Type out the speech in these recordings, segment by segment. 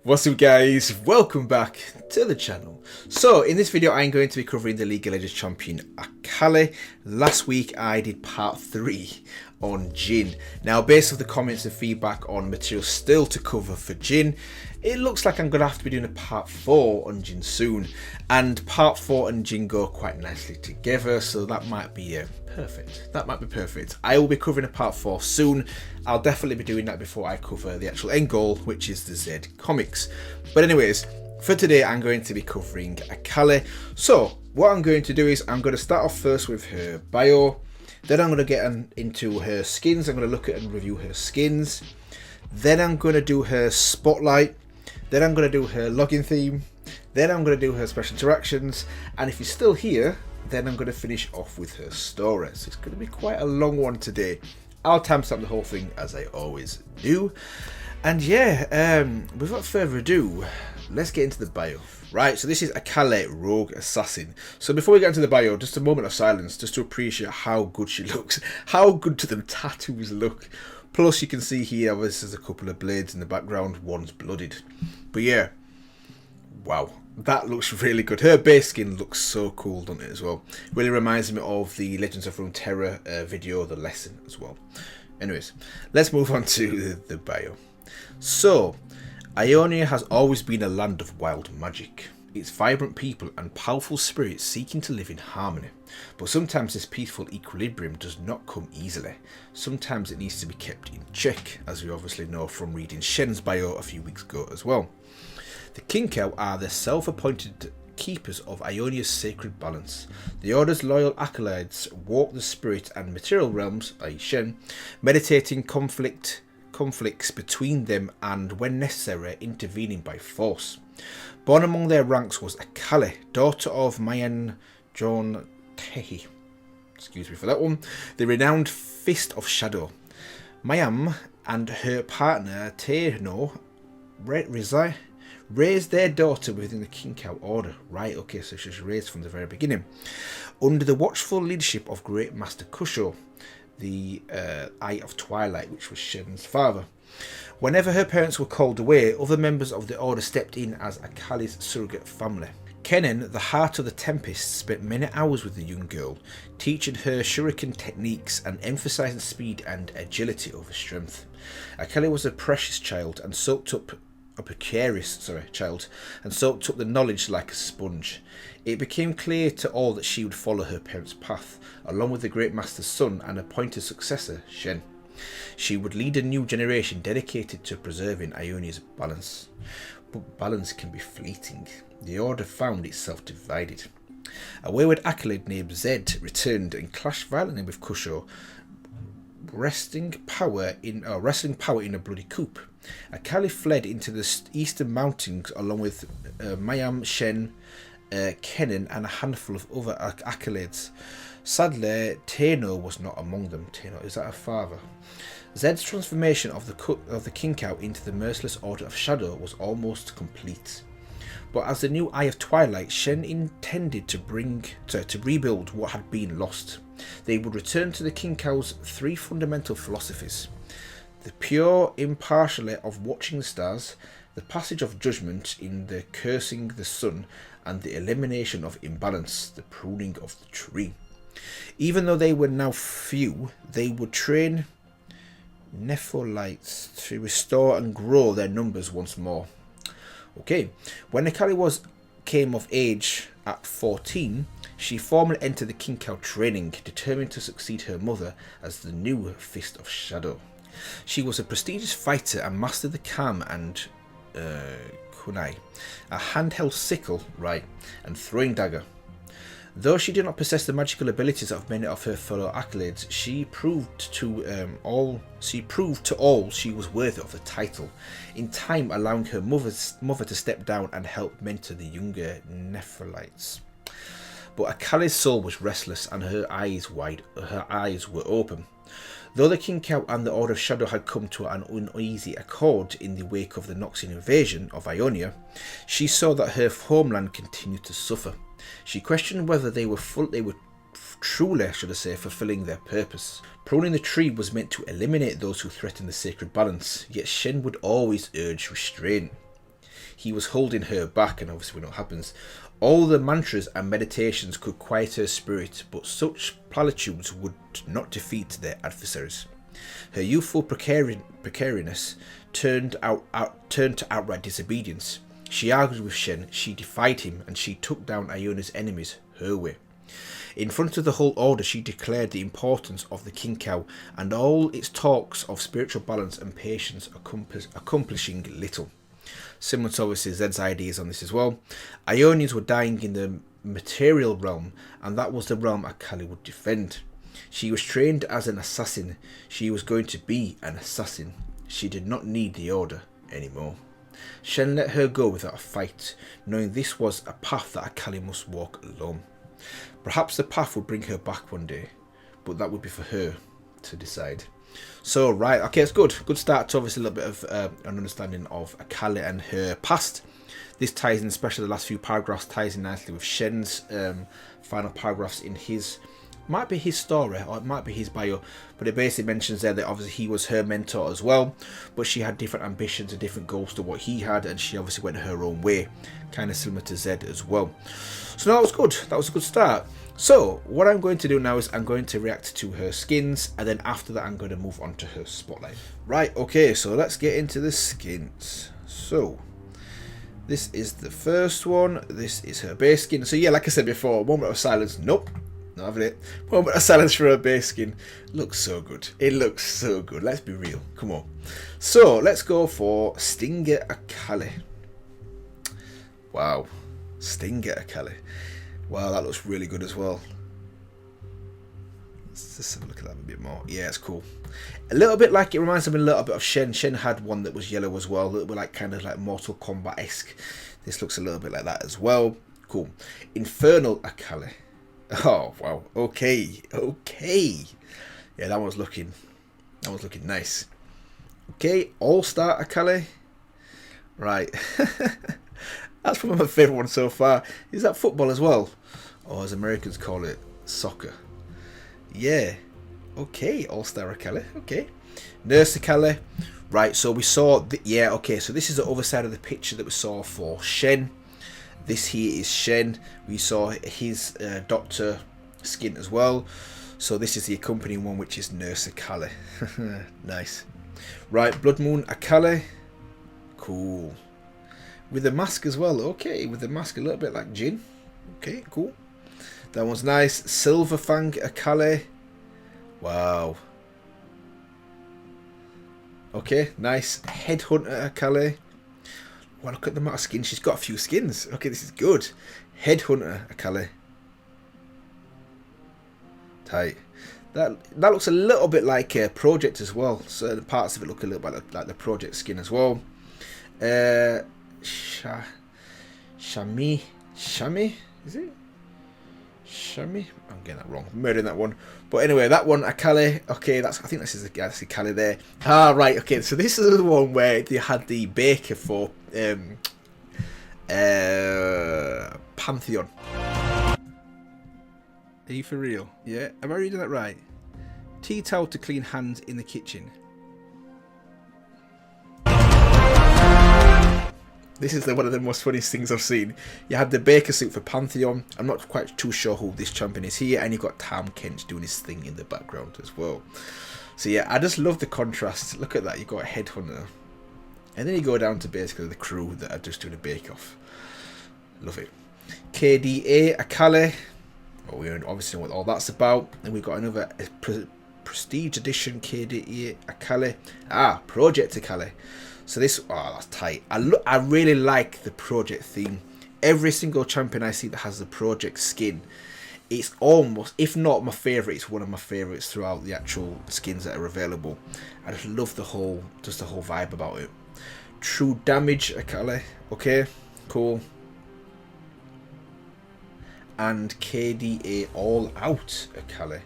What's up guys, welcome back to the channel. So in this video I'm going to be covering the League of Legends champion Akali. Last week I did part 3 on Jhin. Now based on the comments and feedback on material still to cover for Jhin, it looks like I'm going to have to be doing a part 4 on Jhin soon. And part 4 and Jhin go quite nicely together, so that might be perfect. That might be perfect. I will be covering a part 4 soon. I'll definitely be doing that before I cover the actual end goal, which is the Z comics. But anyways, for today I'm going to be covering Akali. So what I'm going to do is I'm going to start off first with her bio. Then I'm going to get into her skins. I'm going to look at and review her skins. Then I'm going to do her spotlight. Then I'm going to do her login theme. Then I'm going to do her special interactions. And if you're still here, then I'm going to finish off with her story. So it's going to be quite a long one today. I'll timestamp the whole thing as I always do. And yeah, without further ado, let's get into the bio. Right, so this is Akali, Rogue Assassin. So before we get into the bio, just a moment of silence, just to appreciate how good she looks. How good do them tattoos look. Plus you can see here, there's a couple of blades in the background, one's blooded. But yeah, wow, that looks really good. Her base skin looks so cool, doesn't it, as well? Really reminds me of the Legends of Runeterra video, The Lesson, as well. Anyways, let's move on to the bio. So, Ionia has always been a land of wild magic. It's vibrant people and powerful spirits seeking to live in harmony. But sometimes this peaceful equilibrium does not come easily. Sometimes it needs to be kept in check, as we obviously know from reading Shen's bio a few weeks ago as well. The Kinkou are the self-appointed keepers of Ionia's sacred balance. The Order's loyal acolytes walk the spirit and material realms, i.e. Shen, meditating conflicts between them and, when necessary, intervening by force. Born among their ranks was Akali, daughter of Mayan John Tehi. Excuse me for that one. The renowned Fist of Shadow. Mayam and her partner Tehno raised their daughter within the Kinkou order. Right, okay, so she was raised from the very beginning. Under the watchful leadership of Great Master Kusho, the Eye of Twilight, which was Shen's father. Whenever her parents were called away, other members of the order stepped in as Akali's surrogate family. Kennen, the Heart of the Tempest, spent many hours with the young girl, teaching her shuriken techniques and emphasizing speed and agility over strength. Akali was a precious child and soaked up the knowledge like a sponge. It became clear to all that she would follow her parents' path, along with the Great Master's son and appointed successor, Shen. She would lead a new generation dedicated to preserving Ionia's balance. But balance can be fleeting. The Order found itself divided. A wayward acolyte named Zed returned and clashed violently with Kusho, wresting power in a bloody coup. Akali fled into the eastern mountains along with Mayam, Shen, Kennen and a handful of other acolytes. Sadly, Tehno was not among them. Tehno, is that her father? Zed's transformation of the Kinkou into the merciless Order of Shadow was almost complete. But as the new Eye of Twilight, Shen intended to rebuild what had been lost. They would return to the Kinkou's 3 fundamental philosophies: the pure impartiality of watching the stars, the passage of judgment in the cursing the sun, and the elimination of imbalance, the pruning of the tree. Even though they were now few, they would train Nephilites to restore and grow their numbers once more. Okay, when Akali came of age at 14, she formally entered the Kinkou training, determined to succeed her mother as the new Fist of Shadow. She was a prestigious fighter and mastered the Kam and Kunai, a handheld sickle, and throwing dagger. Though she did not possess the magical abilities of many of her fellow acolytes, she proved to all she was worthy of the title, in time allowing her mother to step down and help mentor the younger Nephilites. But Akali's soul was restless and her eyes were open. Though the Kinkou and the Order of Shadow had come to an uneasy accord in the wake of the Noxian invasion of Ionia, she saw that her homeland continued to suffer. She questioned whether they were truly, fulfilling their purpose. Pruning the tree was meant to eliminate those who threatened the sacred balance, yet Shen would always urge restraint. He was holding her back, and obviously we know what happens. All the mantras and meditations could quiet her spirit, but such platitudes would not defeat their adversaries. Her youthful precariousness turned to outright disobedience. She argued with Shen, she defied him, and she took down Iona's enemies her way. In front of the whole order, she declared the importance of the king cow and all its talks of spiritual balance and patience accomplishing little. Similar to obviously Zed's ideas on this as well. Ionians were dying in the material realm, and that was the realm Akali would defend. She was trained as an assassin. She was going to be an assassin. She did not need the order anymore. Shen let her go without a fight, knowing this was a path that Akali must walk alone. Perhaps the path would bring her back one day, but that would be for her to decide. So, right, okay, it's good. Good start to obviously a little bit of an understanding of Akali and her past. This ties in, especially the last few paragraphs, ties in nicely with Shen's final paragraphs in his, might be his story or it might be his bio, but it basically mentions there that obviously he was her mentor as well, but she had different ambitions and different goals to what he had, and she obviously went her own way, kind of similar to Zed as well. So that was good. That was a good start. So what I'm going to do now is I'm going to react to her skins, and then after that I'm going to move on to her spotlight. Right, okay, so let's get into the skins. So this is the first one. This is her base skin. So yeah, like I said before, moment of silence. Nope, not having it. Moment of silence for her base skin. Looks so good. It looks so good. Let's be real. Come on. So let's go for Stinger Akali. Wow. Stinger Akali. Wow, that looks really good as well. Let's just have a look at that a bit more. Yeah, it's cool. A little bit like, it reminds me a little bit of Shen. Shen had one that was yellow as well. A little bit like, kind of like Mortal Kombat-esque. This looks a little bit like that as well. Cool. Infernal Akali. Oh, wow. Okay. Okay. Yeah, that one's looking nice. Okay, All-Star Akali. Right. That's probably my favourite one so far. Is that football as well? Or as Americans call it, soccer. Yeah. Okay, All-Star Akali. Okay. Nurse Akali. Right, so we saw... yeah, okay, so this is the other side of the picture that we saw for Shen. This here is Shen. We saw his doctor skin as well. So this is the accompanying one, which is Nurse Akali. Nice. Right, Blood Moon Akali. Cool. With the mask as well. Okay, with the mask a little bit like Jin. Okay, cool. That one's nice. Silver Fang Akali. Wow. Okay, nice. Headhunter Akali. Wow, look at the amount of skin. She's got a few skins. Okay, this is good. Headhunter Akali. Tight. That looks a little bit like a Project as well. Certain parts of it look a little bit like the Project skin as well. Shami, is it? Shami? I'm getting that wrong. I'm murdering that one. But anyway, that one, Akali. Okay, I think this is the Akali there. Ah, right. Okay, so this is the one where they had the baker for Pantheon. Are you for real? Yeah. Am I reading that right? Tea towel to clean hands in the kitchen. This is one of the most funniest things I've seen. You had the baker suit for Pantheon. I'm not quite too sure who this champion is here. And you've got Tam Kent doing his thing in the background as well. So yeah, I just love the contrast. Look at that. You've got a headhunter. And then you go down to basically the crew that are just doing a bake-off. Love it. KDA Akali. Well, we obviously know what all that's about. And we've got another Prestige Edition KDA Akali. Ah, Project Akali. So this, oh, that's tight. I really like the Project theme. Every single champion I see that has the Project skin, it's almost, if not my favourite, it's one of my favourites throughout the actual skins that are available. I just love the whole vibe about it. True Damage Akali. Okay, cool. And KDA All Out Akali.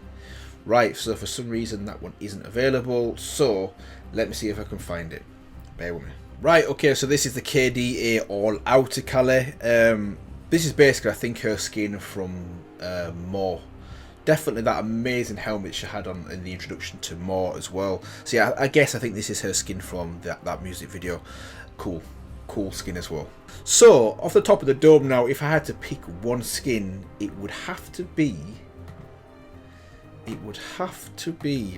Right, so for some reason that one isn't available. So let me see if I can find it. Bear with me. Right, okay, so this is the KDA All Out Akali. This is basically, I think, her skin from More. Definitely that amazing helmet she had on in the introduction to More as well. So yeah, I think this is her skin from that music video. Cool. cool skin as well. So, off the top of the dome now, if I had to pick one skin, it would have to be...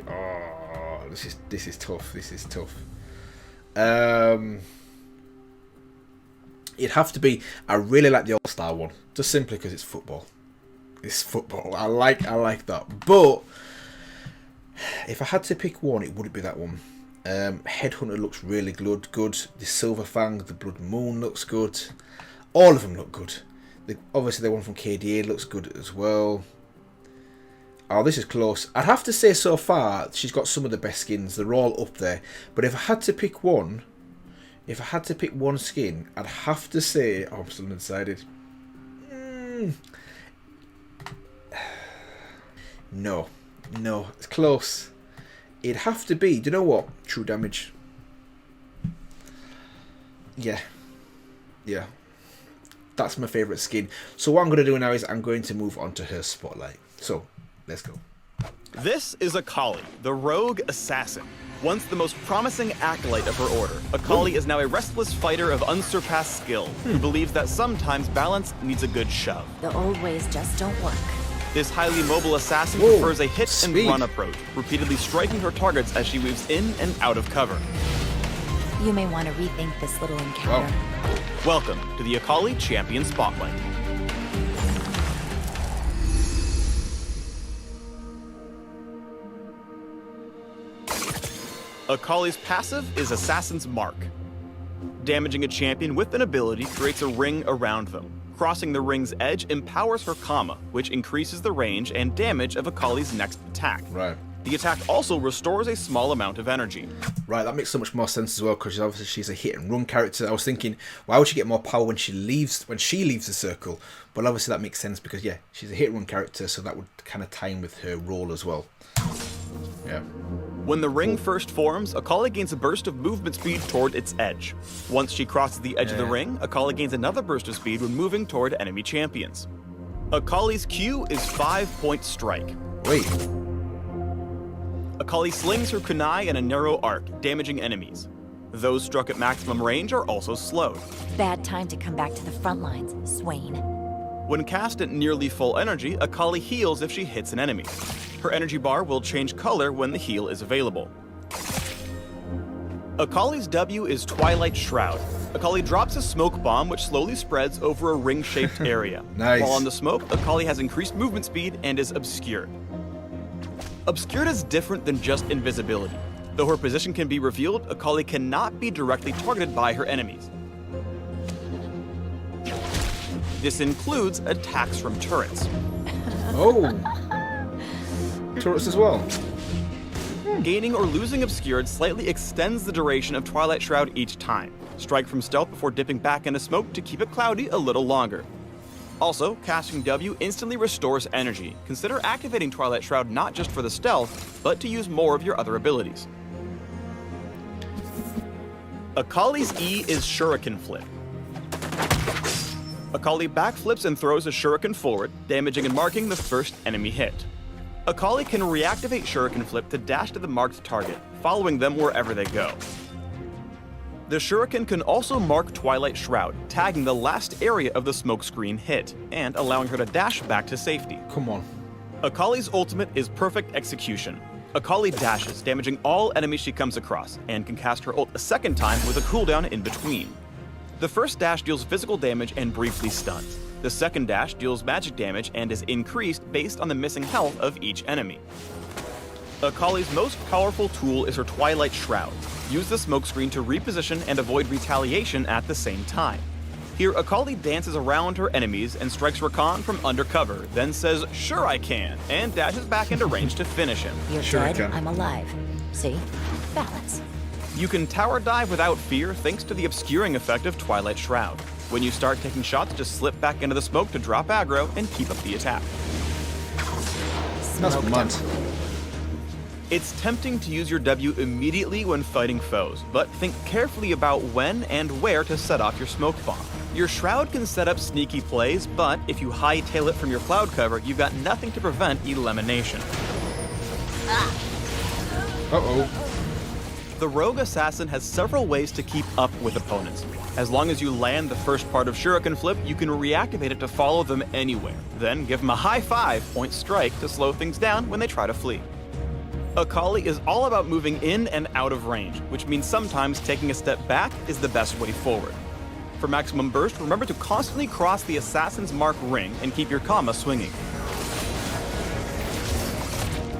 Oh, this is tough. This is tough. It'd have to be... I really like the All-Star one, just simply because it's football. It's football. I like that. But if I had to pick one, it wouldn't be that one. Headhunter looks really good. The Silver Fang, the Blood Moon looks good. All of them look good. Obviously, the one from KDA looks good as well. Oh, this is close. I'd have to say so far, she's got some of the best skins. They're all up there. But if I had to pick one, skin, I'd have to say... Oh, I'm still undecided. No, it's close. It'd have to be... Do you know what? True Damage. Yeah. That's my favourite skin. So what I'm going to do now is I'm going to move on to her Spotlight. So... let's go. This is Akali, the rogue assassin. Once the most promising acolyte of her order, Akali is now a restless fighter of unsurpassed skill who believes that sometimes balance needs a good shove. The old ways just don't work. This highly mobile assassin prefers a hit and run approach, repeatedly striking her targets as she moves in and out of cover. You may want to rethink this little encounter. Welcome to the Akali Champion Spotlight. Akali's passive is Assassin's Mark. Damaging a champion with an ability creates a ring around them. Crossing the ring's edge empowers her Kama, which increases the range and damage of Akali's next attack. Right. The attack also restores a small amount of energy. Right, that makes so much more sense as well, because obviously she's a hit and run character. I was thinking, why would she get more power when she leaves the circle? But obviously that makes sense because she's a hit and run character, so that would kind of tie in with her role as well. Yeah. When the ring first forms, Akali gains a burst of movement speed toward its edge. Once she crosses the edge of the ring, Akali gains another burst of speed when moving toward enemy champions. Akali's Q is 5-point strike. Wait. Akali slings her kunai in a narrow arc, damaging enemies. Those struck at maximum range are also slowed. Bad time to come back to the front lines, Swain. When cast at nearly full energy, Akali heals if she hits an enemy. Her energy bar will change color when the heal is available. Akali's W is Twilight Shroud. Akali drops a smoke bomb which slowly spreads over a ring-shaped area. Nice. While on the smoke, Akali has increased movement speed and is obscured. Obscured is different than just invisibility. Though her position can be revealed, Akali cannot be directly targeted by her enemies. This includes attacks from turrets. Oh! Turrets as well. Gaining or losing obscured slightly extends the duration of Twilight Shroud each time. Strike from stealth before dipping back into smoke to keep it cloudy a little longer. Also, casting W instantly restores energy. Consider activating Twilight Shroud not just for the stealth, but to use more of your other abilities. Akali's E is Shuriken Flip. Akali backflips and throws a shuriken forward, damaging and marking the first enemy hit. Akali can reactivate Shuriken Flip to dash to the marked target, following them wherever they go. The shuriken can also mark Twilight Shroud, tagging the last area of the smokescreen hit, and allowing her to dash back to safety. Come on. Akali's ultimate is Perfect Execution. Akali dashes, damaging all enemies she comes across, and can cast her ult a second time with a cooldown in between. The first dash deals physical damage and briefly stuns. The second dash deals magic damage and is increased based on the missing health of each enemy. Akali's most powerful tool is her Twilight Shroud. Use the smokescreen to reposition and avoid retaliation at the same time. Here, Akali dances around her enemies and strikes Rakan from undercover, then says, "Sure I can," and dashes back into range to finish him. You're dead, I'm alive. See? Balance. You can tower dive without fear thanks to the obscuring effect of Twilight Shroud. When you start taking shots, just slip back into the smoke to drop aggro and keep up the attack. That's mad. It's tempting to use your W immediately when fighting foes, but think carefully about when and where to set off your smoke bomb. Your Shroud can set up sneaky plays, but if you hightail it from your cloud cover, you've got nothing to prevent elimination. Uh-oh. The rogue assassin has several ways to keep up with opponents. As long as you land the first part of Shuriken Flip, you can reactivate it to follow them anywhere. Then give them a high 5-point strike to slow things down when they try to flee. Akali is all about moving in and out of range, which means sometimes taking a step back is the best way forward. For maximum burst, remember to constantly cross the assassin's mark ring and keep your comma swinging.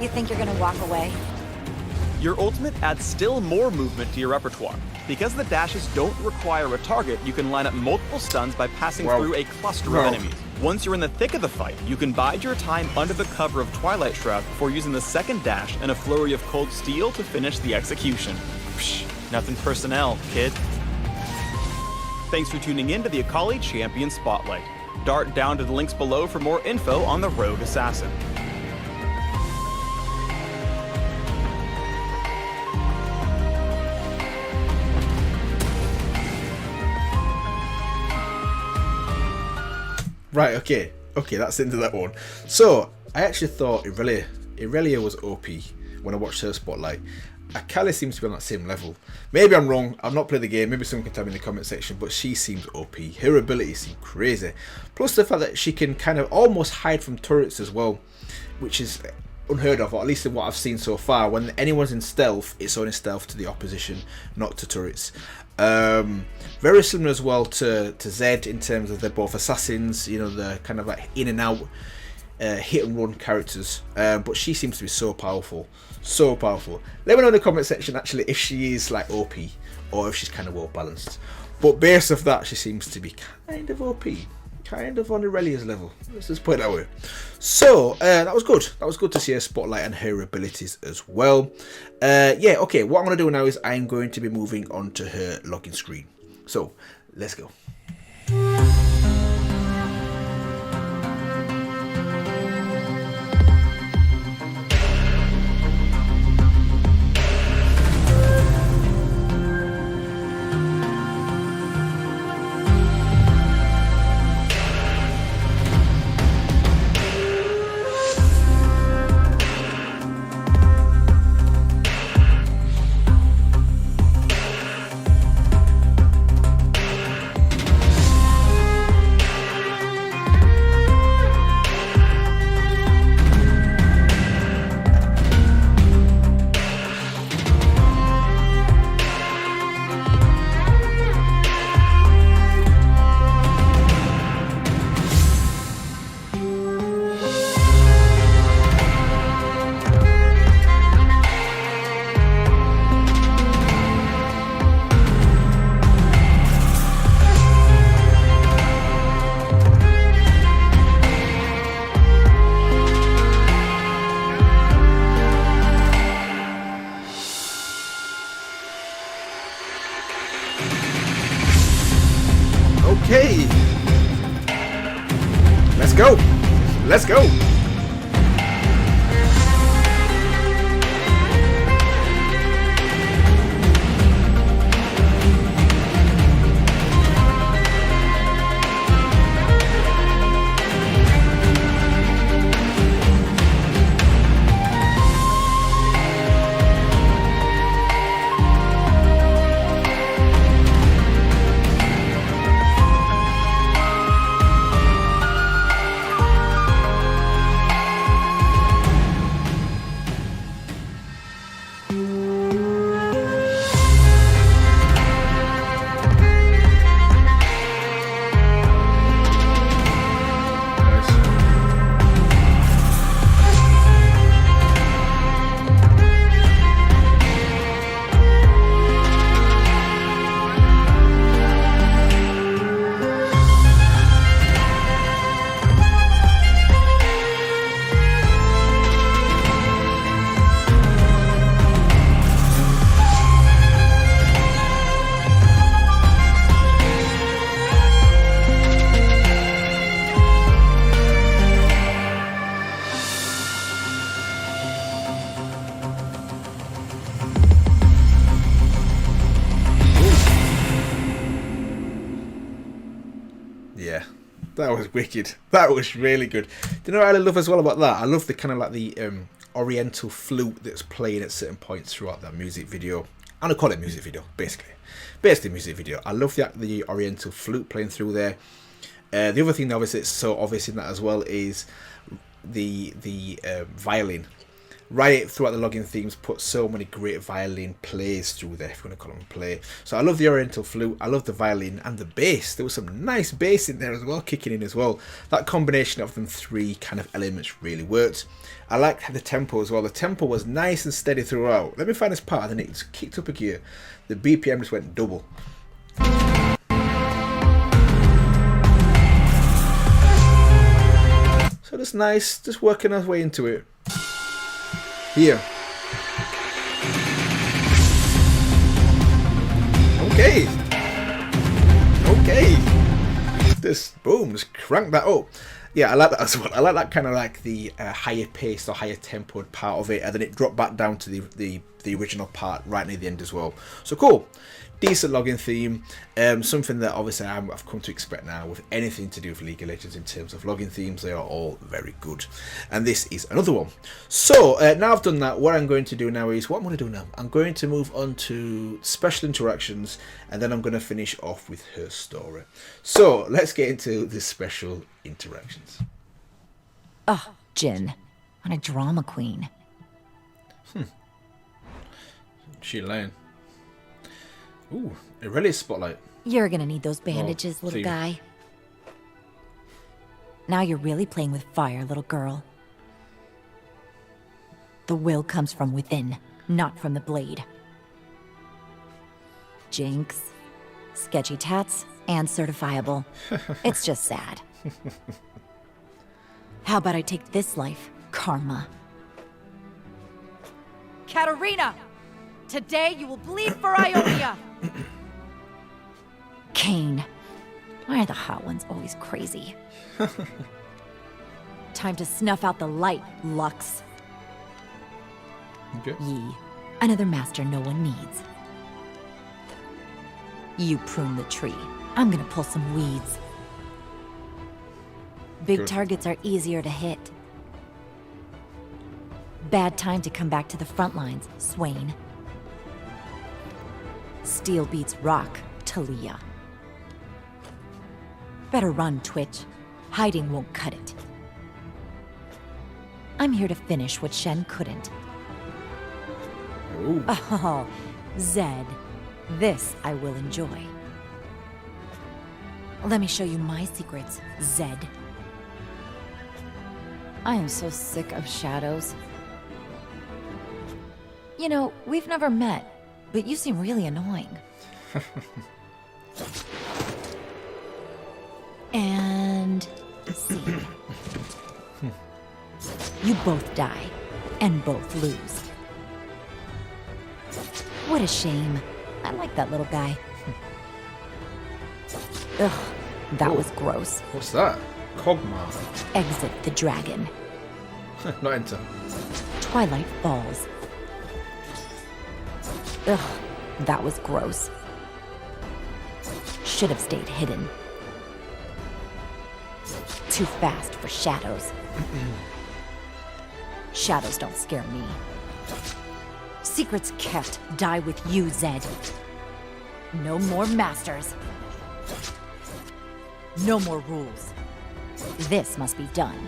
You think you're gonna walk away? Your ultimate adds still more movement to your repertoire. Because the dashes don't require a target, you can line up multiple stuns by passing through a cluster of enemies. Once you're in the thick of the fight, you can bide your time under the cover of Twilight Shroud before using the second dash and a flurry of cold steel to finish the execution. Psh, nothing personnel, kid. Thanks for tuning in to the Akali Champion Spotlight. Dart down to the links below for more info on the Rogue Assassin. Right, okay, that's the end of that one. So, I actually thought Irelia was OP when I watched her Spotlight. Akali seems to be on that same level. Maybe I'm wrong, I've not played the game, maybe someone can tell me in the comment section, but she seems OP. Her abilities seem crazy. Plus the fact that she can kind of almost hide from turrets as well, which is unheard of, or at least in what I've seen so far. When anyone's in stealth, it's only stealth to the opposition, not to turrets. Very similar as well to Zed in terms of they're both assassins, you know, they're kind of like in and out hit and run characters, but she seems to be so powerful. Let me know in the comment section actually if she is like OP or if she's kind of well balanced, but based off that she seems to be kind of OP, kind of on Irelia's level, let's just put it that way. So that was good to see her Spotlight and her abilities as well. Yeah, okay, what I'm going to do now is I'm going to be moving on to her login screen, so let's go. Okay, let's go. Yeah, that was wicked. That was really good. Do you know what I love as well about that? I love the kind of like the oriental flute that's playing at certain points throughout that music video. I'm gonna call it music video, basically music video. I love the Oriental flute playing through there. The other thing, obviously, it's so obvious in that as well is the violin. Right throughout the login themes, put so many great violin plays through there, if you want to call them a play. So I love the Oriental flute, I love the violin, and the bass. There was some nice bass in there as well, kicking in as well. That combination of them three kind of elements really worked. I liked the tempo as well. The tempo was nice and steady throughout. Let me find this part, and then it kicked up a gear. The BPM just went double. So that's nice, just working our way into it. Here. Okay. Just boom, just crank that up. Yeah, I like that as well. I like that kind of like the higher paced or higher tempoed part of it, and then it dropped back down to the original part right near the end as well. So cool. Decent login theme, something that obviously I've come to expect now with anything to do with League of Legends in terms of login themes. They are all very good, and this is another one. So now I've done that, what I'm going to do now is, what I'm going to do now, I'm going to move on to special interactions, and then I'm going to finish off with her story. So let's get into the special interactions. Oh, Jin, what a drama queen. She lying. Ooh, Akali Spotlight. You're gonna need those bandages, little guy. Now you're really playing with fire, little girl. The will comes from within, not from the blade. Jinx, sketchy tats, and certifiable. It's just sad. How about I take this life, karma? Katarina! Today you will bleed for Ionia! Kane. Why are the hot ones always crazy? Time to snuff out the light, Lux. Okay. Yi. Another master no one needs. You prune the tree. I'm gonna pull some weeds. Big Good. targets are easier to hit. Bad time to come back to the front lines, Swain. Steel beats rock, Talia. Better run, Twitch. Hiding won't cut it. I'm here to finish what Shen couldn't. Ooh. Oh, Zed. This I will enjoy. Let me show you my secrets, Zed. I am so sick of shadows. You know, we've never met, but you seem really annoying. And scene. You both die, and both lose. What a shame. I like that little guy. Ugh, that was gross. What's that? Kog'Maw. Exit the dragon. Not enter. Twilight falls. Ugh, that was gross. Should have stayed hidden. Too fast for shadows. Shadows don't scare me. Secrets kept die with you, Zed. No more masters. No more rules. This must be done.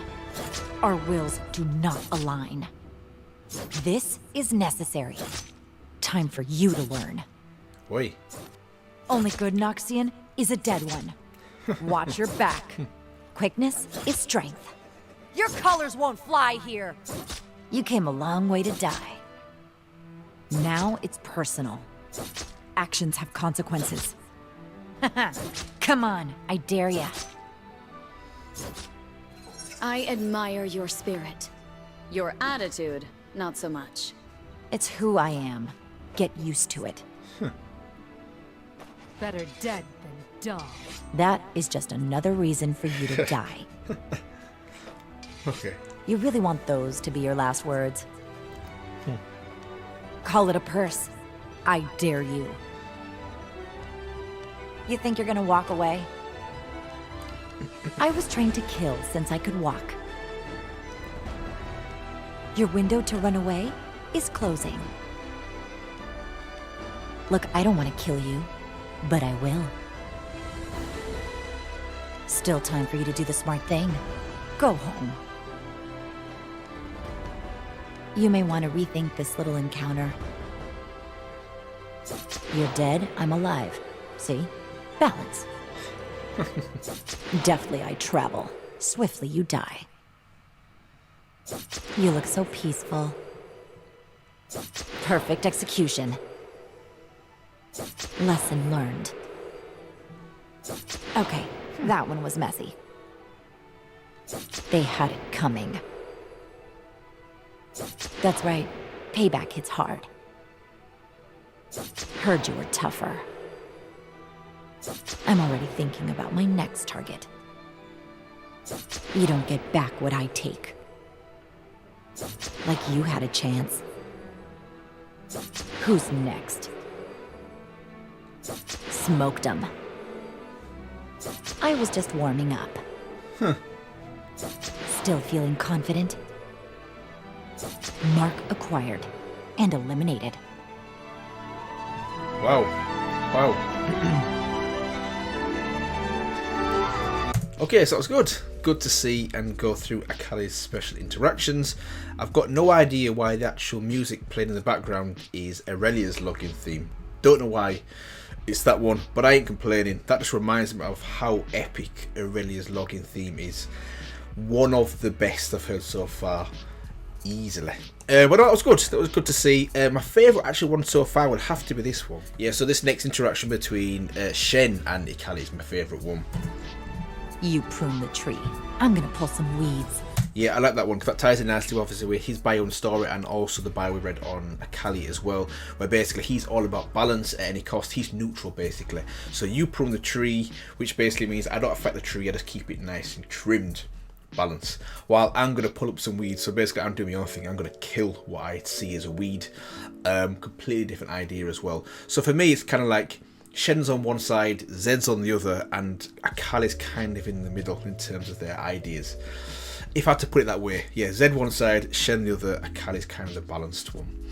Our wills do not align. This is necessary. Time for you to learn. Oi. Only good Noxian is a dead one. Watch your back. Quickness is strength. Your colors won't fly here! You came a long way to die. Now it's personal. Actions have consequences. Come on, I dare ya. I admire your spirit. Your attitude, not so much. It's who I am. Get used to it. Better dead than dumb. That is just another reason for you to die. Okay. You really want those to be your last words? Call it a purse. I dare you. You think you're gonna walk away? I was trained to kill since I could walk. Your window to run away is closing. Look, I don't want to kill you, but I will. Still time for you to do the smart thing. Go home. You may want to rethink this little encounter. You're dead, I'm alive. See? Balance. Deftly I travel. Swiftly you die. You look so peaceful. Perfect execution. Lesson learned. Okay, that one was messy. They had it coming. That's right. Payback hits hard. Heard you were tougher. I'm already thinking about my next target. You don't get back what I take. Like you had a chance. Who's next? Smoked 'em. I was just warming up. Still feeling confident? Mark acquired and eliminated. Wow. Wow. Okay, so that was good. Good to see and go through Akali's special interactions. I've got no idea why the actual music playing in the background is Aurelia's login theme. Don't know why it's that one, but I ain't complaining. That just reminds me of how epic Aurelia's login theme is. One of the best I've heard so far. Easily. But that was good. That was good to see. My favourite actually one so far would have to be this one. Yeah, so this next interaction between Shen and Akali is my favourite one. You prune the tree. I'm gonna pull some weeds. Yeah, I like that one because that ties in nicely obviously with his bio and story, and also the bio we read on Akali as well, where basically he's all about balance at any cost. He's neutral basically. So you prune the tree, which basically means I don't affect the tree, I just keep it nice and trimmed. Balance. While I'm going to pull up some weeds, so basically I'm doing my own thing. I'm going to kill what I see as a weed. Completely different idea as well. So for me it's kind of like Shen's on one side, Zed's on the other, and Akali's kind of in the middle in terms of their ideas. If I had to put it that way, yeah, Zed one side, Shen the other, Akali's kind of the balanced one.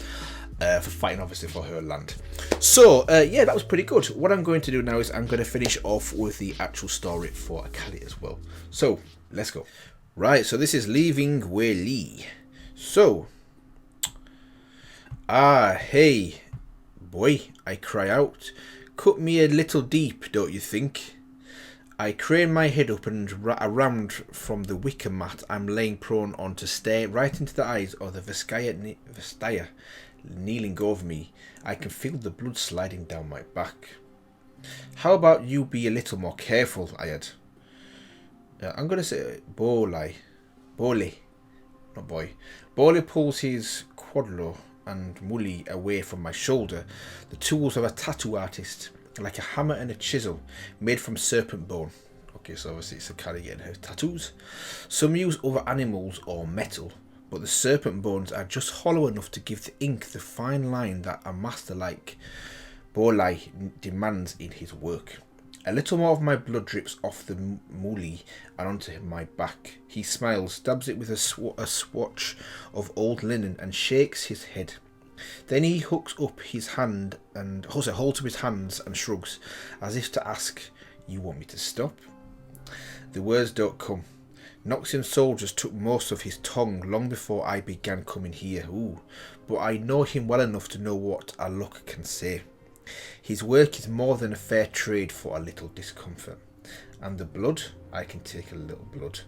For fighting obviously for her land. So yeah, that was pretty good. What I'm going to do now is I'm going to finish off with the actual story for Akali as well. So let's go. Right, so this is Leaving Weili. So, hey, boy, I cry out. Cut me a little deep, don't you think? I crane my head up and around from the wicker mat I'm laying prone on to stare right into the eyes of the Vestaya kneeling over me. I can feel the blood sliding down my back. How about you be a little more careful, I add. I'm going to say Bole, not boy. Bole pulls his quadlo and mulli away from my shoulder, the tools of a tattoo artist, like a hammer and a chisel, made from serpent bone. Okay, so obviously it's Akali getting her tattoos. Some use other animals or metal, but the serpent bones are just hollow enough to give the ink the fine line that a master like Bole demands in his work. A little more of my blood drips off the mulli and onto my back. He smiles, dabs it with a swatch of old linen and shakes his head. Then he holds up his hands and shrugs, as if to ask, "You want me to stop?" The words don't come. Noxian soldiers took most of his tongue long before I began coming here. But I know him well enough to know what a look can say. His work is more than a fair trade for a little discomfort. And the blood? I can take a little blood.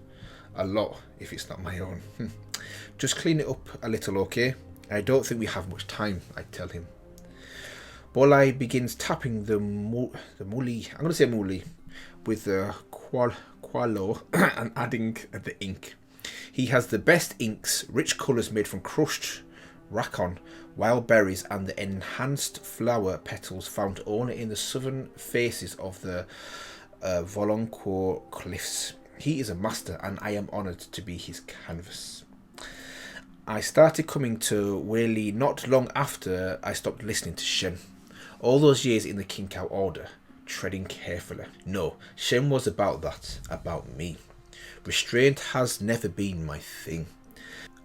A lot, if it's not my own. Just clean it up a little, okay? I don't think we have much time, I tell him. Bolai begins tapping the mulli, I'm going to say mulli, with the qualo and adding the ink. He has the best inks, rich colours made from crushed racon, wild berries and the enhanced flower petals found only in the southern faces of the Voloncourt cliffs. He is a master and I am honoured to be his canvas. I started coming to Weili not long after I stopped listening to Shen. All those years in the Kinkau order, treading carefully. No, Shen was about that, about me. Restraint has never been my thing.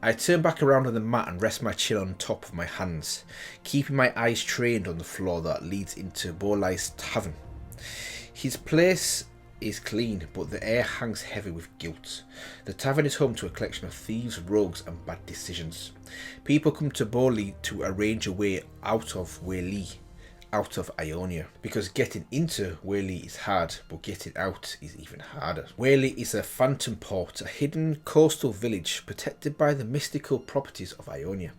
I turn back around on the mat and rest my chin on top of my hands, keeping my eyes trained on the floor that leads into Borlai's tavern. His place is clean, but the air hangs heavy with guilt. The tavern is home to a collection of thieves, rogues and bad decisions. People come to Borlai to arrange a way out of Weili, out of Ionia, because getting into Weili is hard, but getting out is even harder. Weili is a phantom port, a hidden coastal village protected by the mystical properties of Ionia.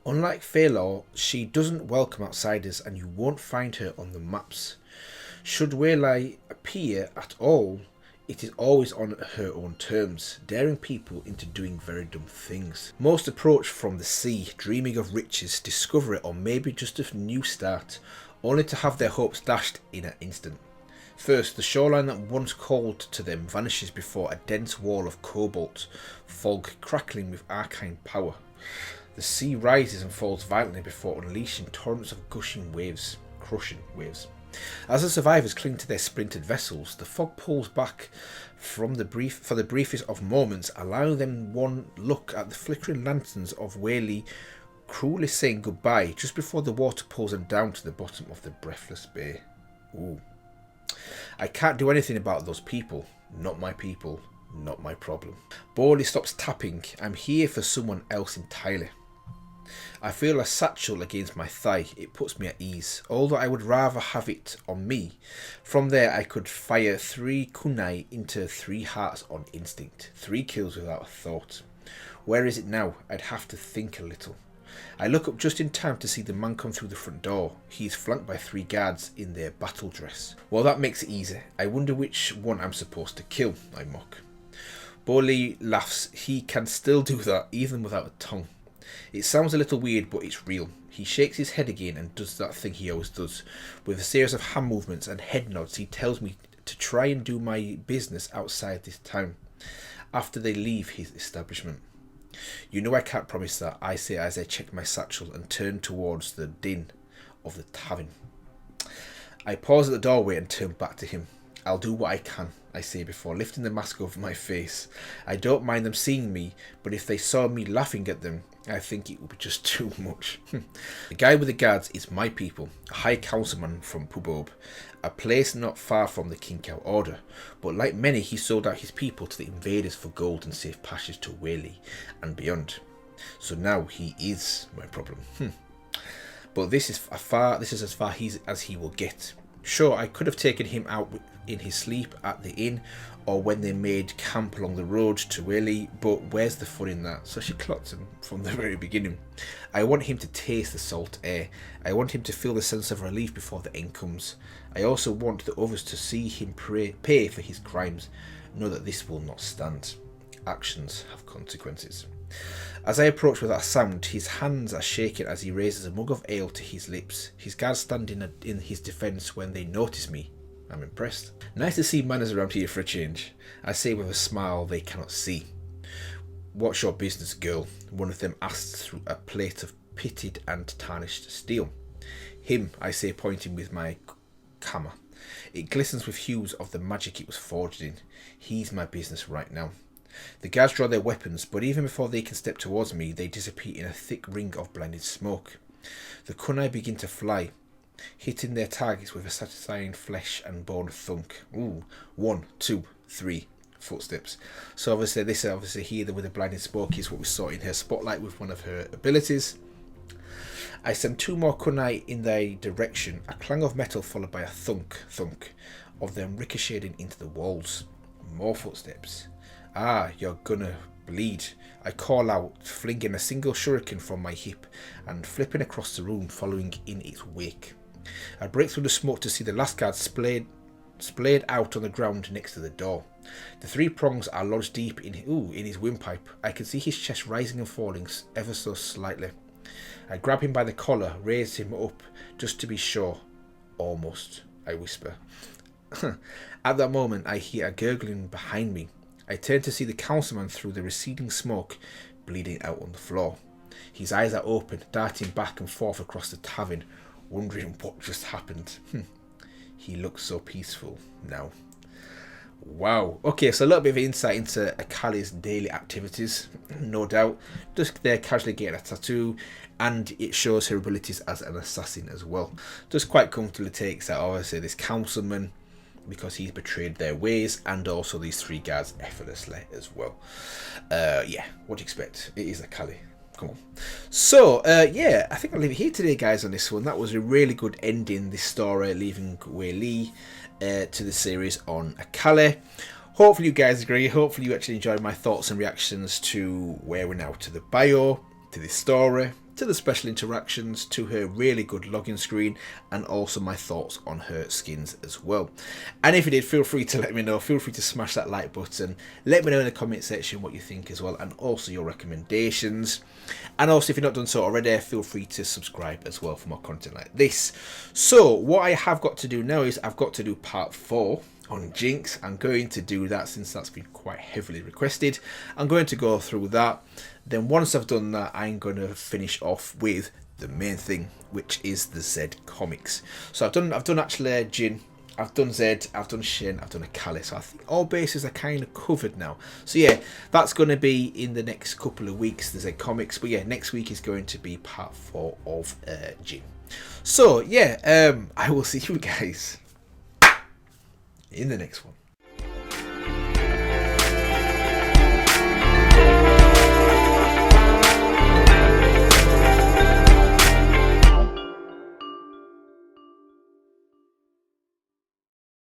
Unlike Phalor, she doesn't welcome outsiders and you won't find her on the maps. Should Weili appear at all, it is always on her own terms, daring people into doing very dumb things. Most approach from the sea, dreaming of riches, discovery or maybe just a new start, only to have their hopes dashed in an instant. First, the shoreline that once called to them vanishes before a dense wall of cobalt, fog crackling with arcane power. The sea rises and falls violently before unleashing torrents of gushing waves, crushing waves. As the survivors cling to their splintered vessels, the fog pulls back for the briefest of moments, allowing them one look at the flickering lanterns of Weili cruelly saying goodbye just before the water pulls them down to the bottom of the breathless bay. Ooh. I can't do anything about those people. Not my people. Not my problem. Borlai stops tapping. I'm here for someone else entirely. I feel a satchel against my thigh. It puts me at ease, although I would rather have it on me. From there I could fire 3 kunai into 3 hearts on instinct. 3 kills without a thought. Where is it now? I'd have to think a little. I look up just in time to see the man come through the front door. He is flanked by 3 guards in their battle dress. Well, that makes it easy. I wonder which one I'm supposed to kill, I mock. Borlai laughs. He can still do that, even without a tongue. It sounds a little weird, but it's real. He shakes his head again and does that thing he always does. With a series of hand movements and head nods, he tells me to try and do my business outside this town, after they leave his establishment. You know I can't promise that, I say as I check my satchel and turn towards the din of the tavern. I pause at the doorway and turn back to him. I'll do what I can, I say before lifting the mask over my face. I don't mind them seeing me, but if they saw me laughing at them, I think it would be just too much. The guy with the guards is my people, a high councilman from Pubob, a place not far from the Kinkau order, but like many he sold out his people to the invaders for gold and safe passage to Weili and beyond. So now he is my problem. But this is as far as he will get. Sure, I could have taken him out in his sleep at the inn, or when they made camp along the road to Weili, but where's the fun in that? So she clocked him from the very beginning. I want him to taste the salt air. I want him to feel the sense of relief before the end comes. I also want the others to see him pay for his crimes. Know that this will not stand. Actions have consequences. As I approach without a sound, his hands are shaking as he raises a mug of ale to his lips. His guards stand in his defence when they notice me. I'm impressed. Nice to see manners around here for a change, I say with a smile they cannot see. What's your business, girl? One of them asks through a plate of pitted and tarnished steel. Him, I say, pointing with my kama. It glistens with hues of the magic it was forged in. He's my business right now. The guards draw their weapons, but even before they can step towards me, they disappear in a thick ring of blinded smoke. The kunai begin to fly, hitting their targets with a satisfying flesh and bone thunk. Ooh, 1, 2, 3 footsteps. So obviously here with the blinded smoke is what we saw in her spotlight with one of her abilities. I send 2 more kunai in their direction, a clang of metal followed by a thunk of them ricocheting into the walls. More footsteps. Ah, you're gonna bleed. I call out, flinging a single shuriken from my hip and flipping across the room, following in its wake. I break through the smoke to see the last guard splayed out on the ground next to the door. The 3 prongs are lodged deep in his windpipe. I can see his chest rising and falling ever so slightly. I grab him by the collar, raise him up just to be sure. Almost, I whisper. At that moment, I hear a gurgling behind me. I turn to see the councilman through the receding smoke, bleeding out on the floor. His eyes are open, darting back and forth across the tavern, wondering what just happened. He looks so peaceful now. Wow. Okay, so a little bit of insight into Akali's daily activities, no doubt. Just there casually getting a tattoo, and it shows her abilities as an assassin as well. Just quite comfortably takes out, obviously, this councilman, because he's betrayed their ways, and also these 3 guards effortlessly as well. Yeah, what do you expect? It is Akali. Come on. So, yeah, I think I'll leave it here today, guys, on this one. That was a really good ending, this story, leaving Wei Li to the series on Akali. Hopefully you guys agree. Hopefully you actually enjoyed my thoughts and reactions to where we're now, to the bio, to this story, to the special interactions, to her really good login screen, and also my thoughts on her skins as well. And if you did, feel free to let me know. Feel free to smash that like button. Let me know in the comment section what you think as well, and also your recommendations. And also, if you've not done so already, feel free to subscribe as well for more content like this. So what I have got to do now is I've got to do part 4 on Jinx. I'm going to do that since that's been quite heavily requested. I'm going to go through that. Then once I've done that, I'm going to finish off with the main thing, which is the Z comics. So I've done actually Jin, I've done Zed, I've done Shin, I've done Akali. So I think all bases are kind of covered now. So yeah, that's going to be in the next couple of weeks, the Z comics. But yeah, next week is going to be part 4 of Jin. So yeah, I will see you guys in the next one.